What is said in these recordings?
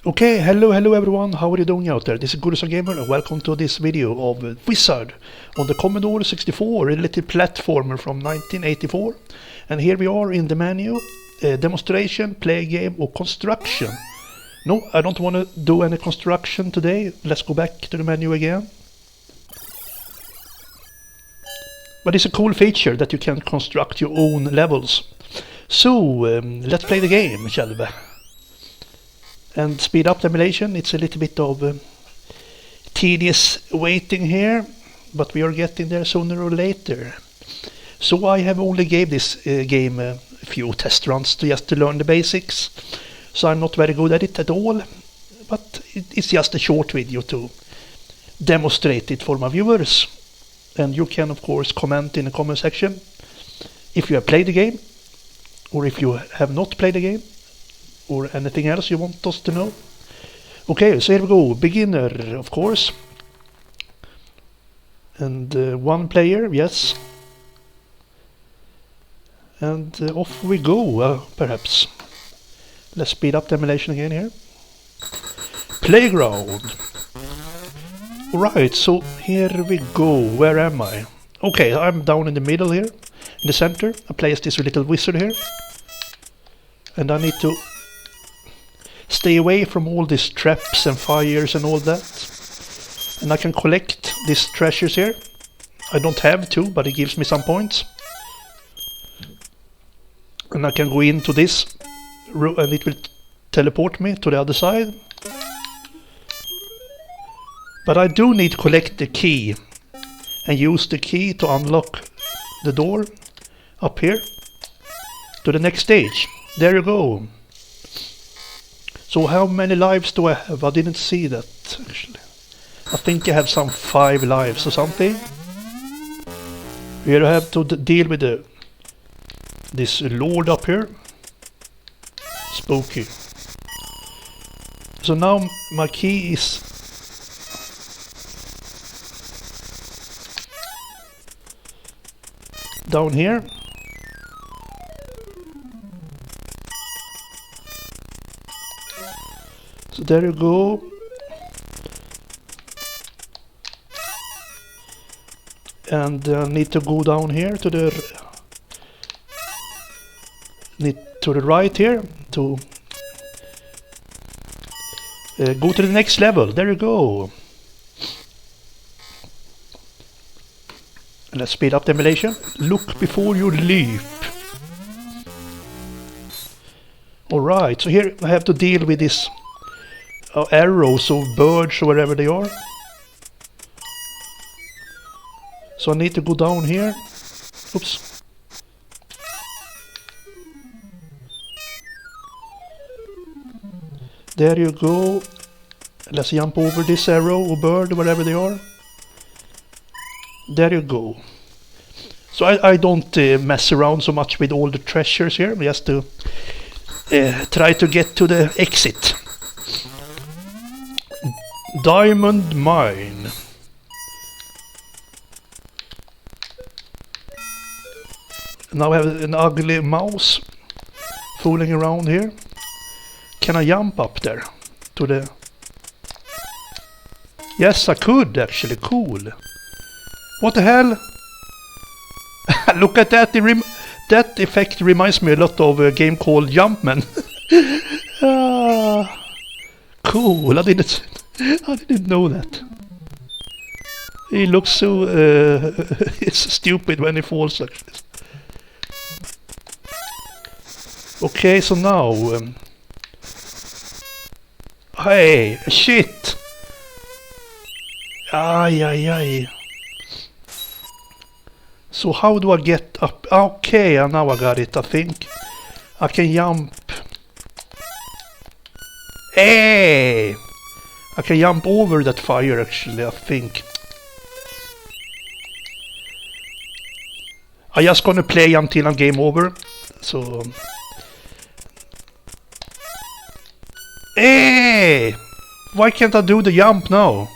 Okay, hello everyone, how are you doing out there? This is Gurusson Gamer and welcome to this video of Wizard on the Commodore 64, a little platformer from 1984. And here we are in the menu, demonstration, play game or construction. No, I don't want to do any construction today. Let's go back to the menu again. But it's a cool feature that you can construct your own levels. So, let's play the game, shall we? And speed up the emulation. It's a little bit of tedious waiting here, but we are getting there sooner or later. So I have only gave this game a few test runs just to learn the basics. So I'm not very good at it at all, but it's just a short video to demonstrate it for my viewers. And you can of course comment in the comment section if you have played the game, or if you have not played the game, or anything else you want us to know. Okay, so here we go. Beginner, of course. And one player, yes. And off we go, perhaps. Let's speed up the emulation again here. Playground. Alright, so here we go. Where am I? Okay, I'm down in the middle here, in the center. I place this little wizard here. And I need to stay away from all these traps and fires and all that. And I can collect these treasures here. I don't have to, but it gives me some points. And I can go into this and it will teleport me to the other side. But I do need to collect the key and use the key to unlock the door up here to the next stage. There you go. So how many lives do I have? I didn't see that actually. I think I have some 5 lives or something. Here I have to deal with this lord up here. Spooky. So now my key is down here. So there you go. And I need to go down here to the right here to go to the next level. There you go. And let's speed up the emulation. Look before you leap. Alright, so here I have to deal with this arrows or birds or wherever they are. So I need to go down here. Oops. There you go. Let's jump over this arrow or bird, wherever they are. There you go. So I don't mess around so much with all the treasures here, just to try to get to the exit. Diamond mine. Now I have an ugly mouse fooling around here. Can I jump up there to the... Yes, I could actually. Cool. What the hell? Look at that. That effect reminds me a lot of a game called Jumpman. Cool. I didn't know that. He looks so it's stupid when he falls like this. Okay, so now hey, shit. Ay. So how do I get up? Okay, now I got it, I think. I can jump. Hey! I can jump over that fire actually, I think. I'm just gonna play until I'm game over. So... Hey! Why can't I do the jump now?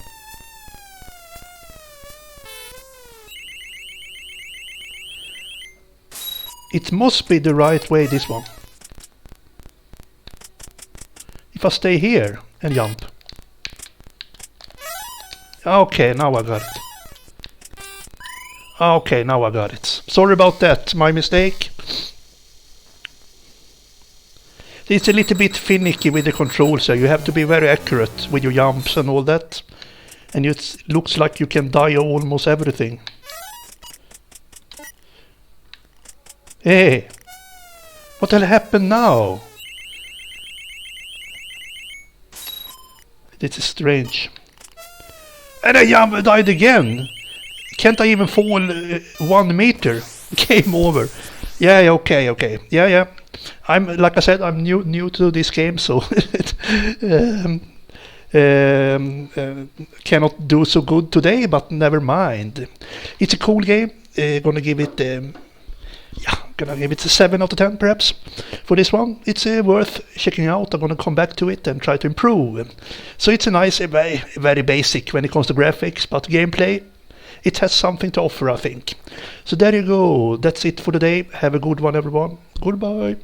It must be the right way, this one. If I stay here and jump. Okay, now I got it. Okay, now I got it. Sorry about that, my mistake. It's a little bit finicky with the controls, so you have to be very accurate with your jumps and all that. And it looks like you can die almost everything. Hey! What the hell happened now? This is strange. And I died again! Can't I even fall 1 meter? Game over. Yeah, okay. Yeah. I'm, like I said, I'm new to this game, so cannot do so good today, but never mind. It's a cool game. Gonna give it a 7 out of 10 perhaps for this one. It's worth checking out. I'm gonna come back to it and try to improve. So it's a nice, very basic when it comes to graphics, but gameplay, it has something to offer, I think. So there you go. That's it for today. Have a good one, everyone. Goodbye.